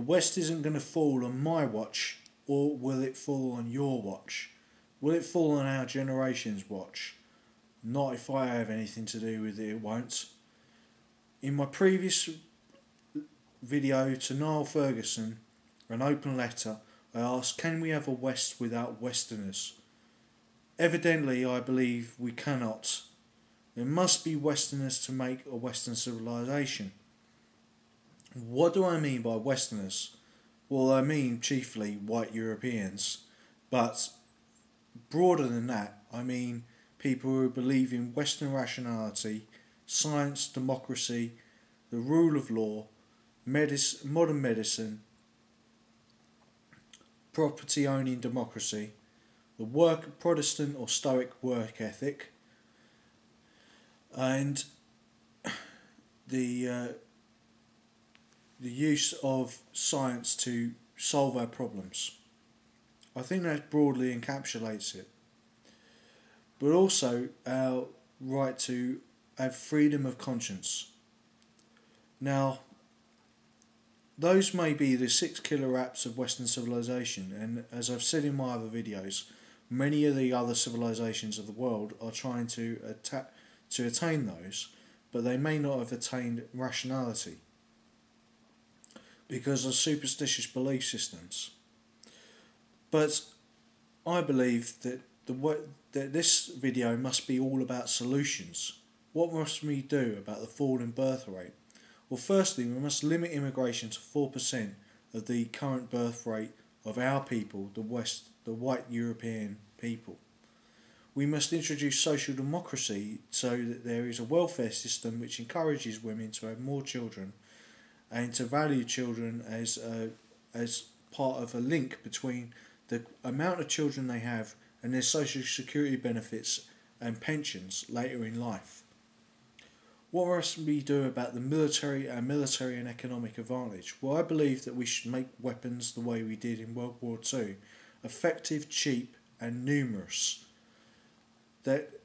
The West isn't going to fall on my watch, or will it fall on your watch? Will it fall on our generation's watch? Not if I have anything to do with it, it won't. In my previous video to Niall Ferguson, an open letter, I asked, can we have a West without Westerners? Evidently, I believe we cannot. There must be Westerners to make a Western civilization. What do I mean by Westerners? Well, I mean chiefly white Europeans, but broader than that, I mean people who believe in Western rationality, science, democracy, the rule of law, modern medicine, property owning democracy, the Protestant or Stoic work ethic, and the use of science to solve our problems. I think that broadly encapsulates it. But also our right to have freedom of conscience. Now, those may be the 6 killer apps of Western civilization, and as I've said in my other videos, many of the other civilizations of the world are trying to attain those, but they may not have attained rationality because of superstitious belief systems. But I believe that that this video must be all about solutions. What must we do about the falling birth rate? Well, firstly, we must limit immigration to 4% of the current birth rate of our people, the white European people. We must introduce social democracy so that there is a welfare system which encourages women to have more children and to value children as part of a link between the amount of children they have and their social security benefits and pensions later in life. What must we do about the military and economic advantage? Well, I believe that we should make weapons the way we did in World War II, effective, cheap and numerous. That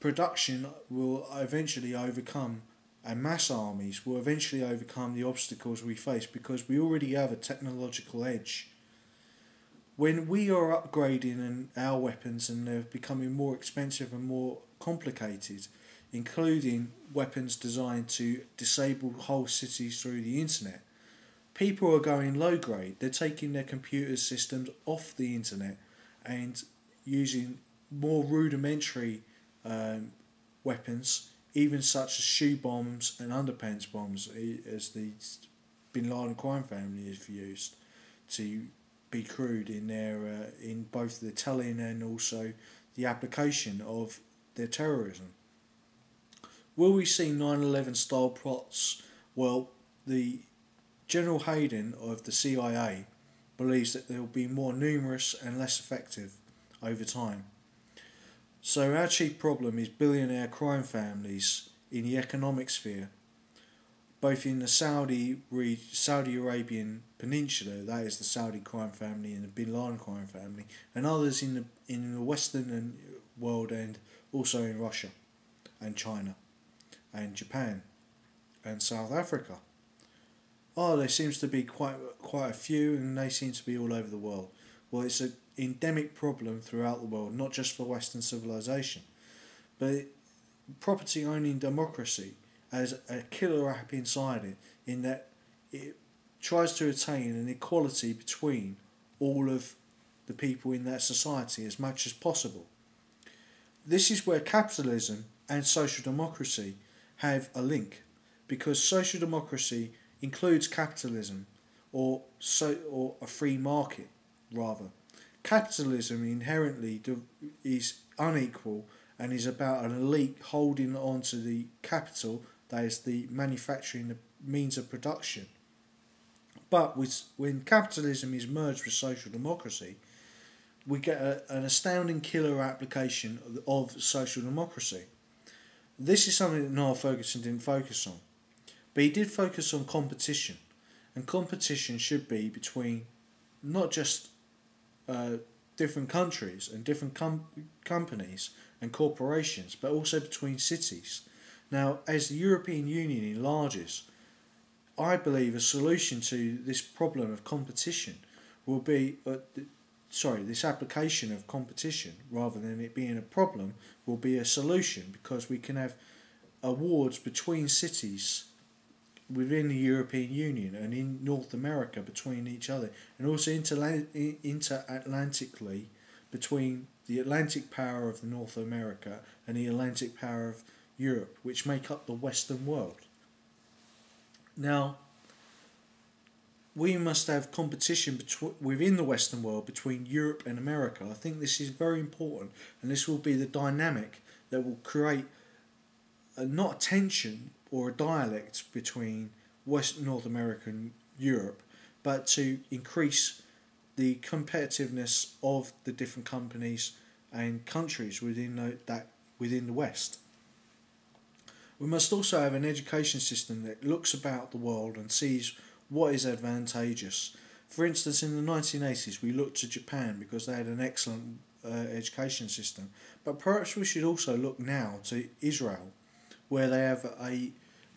production will eventually overcome, and mass armies will eventually overcome the obstacles we face because we already have a technological edge. When we are upgrading our weapons and they're becoming more expensive and more complicated, including weapons designed to disable whole cities through the internet, people are going low grade. They're taking their computer systems off the internet and using more rudimentary weapons, even such as shoe bombs and underpants bombs, as the Bin Laden crime family has used to be crude in their in both the telling and also the application of their terrorism. Will we see 9/11 style plots? Well, the General Hayden of the CIA believes that they will be more numerous and less effective over time. So our chief problem is billionaire crime families in the economic sphere, both in the Saudi Arabian Peninsula, that is the Saudi crime family and the Bin Laden crime family, and others in the Western world and also in Russia and China and Japan and South Africa. There seems to be quite a few, and they seem to be all over the world. Well, it's an endemic problem throughout the world, not just for Western civilization, but property owning democracy has a killer app inside it, in that it tries to attain an equality between all of the people in that society as much as possible. This is where capitalism and social democracy have a link, because social democracy includes capitalism or a free market rather. Capitalism inherently is unequal and is about an elite holding on to the capital, that is the manufacturing, the means of production. But when capitalism is merged with social democracy, we get an astounding killer application of social democracy. This is something that Niall Ferguson didn't focus on, but he did focus on competition, and competition should be between not just different countries and different companies and corporations, but also between cities. Now, as the European Union enlarges, I believe a solution to this problem of competition will be, this application of competition rather than it being a problem will be a solution, because we can have awards between cities within the European Union and in North America between each other, and also inter-Atlantically between the Atlantic power of North America and the Atlantic power of Europe, which make up the Western world. Now, we must have competition within the Western world between Europe and America. I think this is very important, and this will be the dynamic that will create not a tension or a dialect between North America and Europe, but to increase the competitiveness of the different companies and countries within the West. We must also have an education system that looks about the world and sees what is advantageous. For instance, in the 1980s we looked to Japan because they had an excellent education system, but perhaps we should also look now to Israel, where they have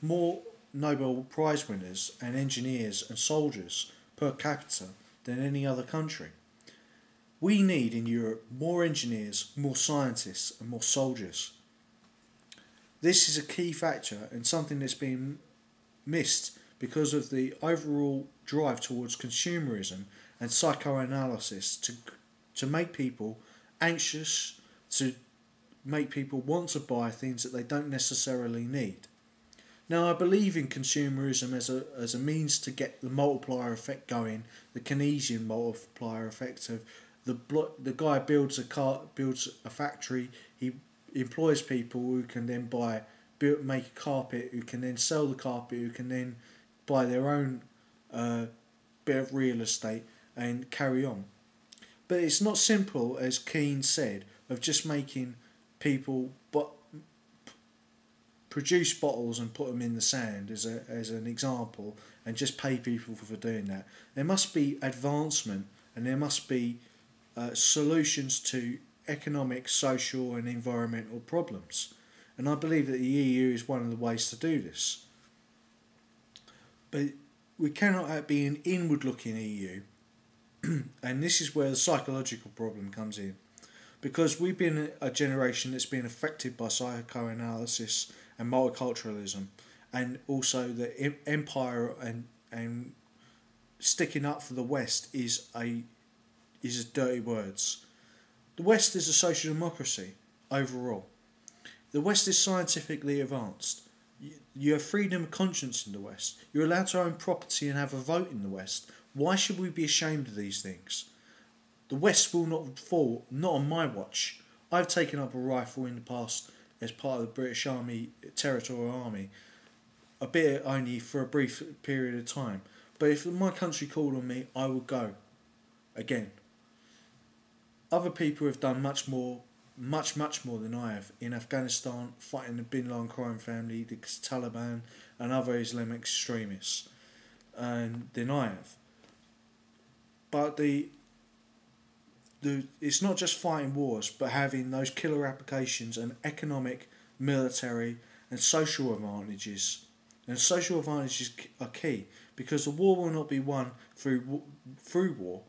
more Nobel Prize winners and engineers and soldiers per capita than any other country. We need in Europe more engineers, more scientists and more soldiers. This is a key factor and something that's been missed because of the overall drive towards consumerism and psychoanalysis to make people anxious, to make people want to buy things that they don't necessarily need. Now, I believe in consumerism as a means to get the multiplier effect going, the Keynesian multiplier effect of the guy builds a factory, he employs people who can then make a carpet, who can then sell the carpet, who can then buy their own bit of real estate and carry on. But it's not simple, as Keynes said, of just making people produce bottles and put them in the sand as an example and just pay people for doing that. There must be advancement, and there must be solutions to economic, social and environmental problems. And I believe that the EU is one of the ways to do this. But we cannot be an inward-looking EU, and this is where the psychological problem comes in. Because we've been a generation that's been affected by psychoanalysis and multiculturalism, and also the empire and sticking up for the West is dirty words. The West is a social democracy overall. The West is scientifically advanced. You have freedom of conscience in the West. You're allowed to own property and have a vote in the West. Why should we be ashamed of these things? The West will not fall, not on my watch. I've taken up a rifle in the past as part of the British Army, Territorial Army, a bit only for a brief period of time. But if my country called on me, I would go again. Other people have done much more than I have in Afghanistan, fighting the Bin Laden crime family, the Taliban and other Islamic extremists, than I have. But it's not just fighting wars, but having those killer applications and economic, military and social advantages. And social advantages are key, because the war will not be won through war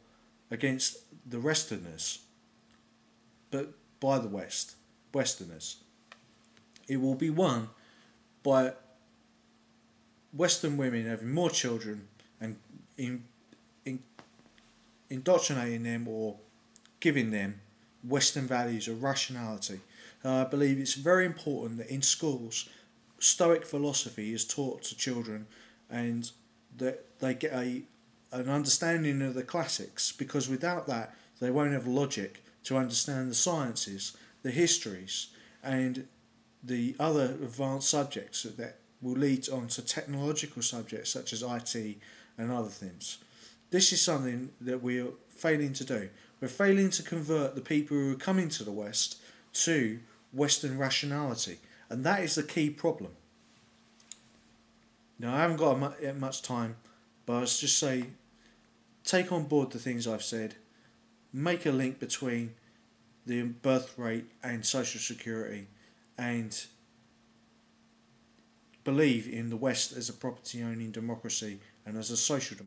against the Westerners, but by the Westerners. It will be won by Western women having more children and indoctrinating them or giving them Western values of rationality. I believe it's very important that in schools Stoic philosophy is taught to children, and that they get an understanding of the classics, because without that they won't have logic to understand the sciences, the histories and the other advanced subjects that will lead on to technological subjects such as IT and other things. This is something that we are failing to do. We're failing to convert the people who are coming to the West to Western rationality, and that is the key problem. Now, I haven't got much time, but I'll just say, take on board the things I've said, make a link between the birth rate and social security, and believe in the West as a property owning democracy and as a social democracy.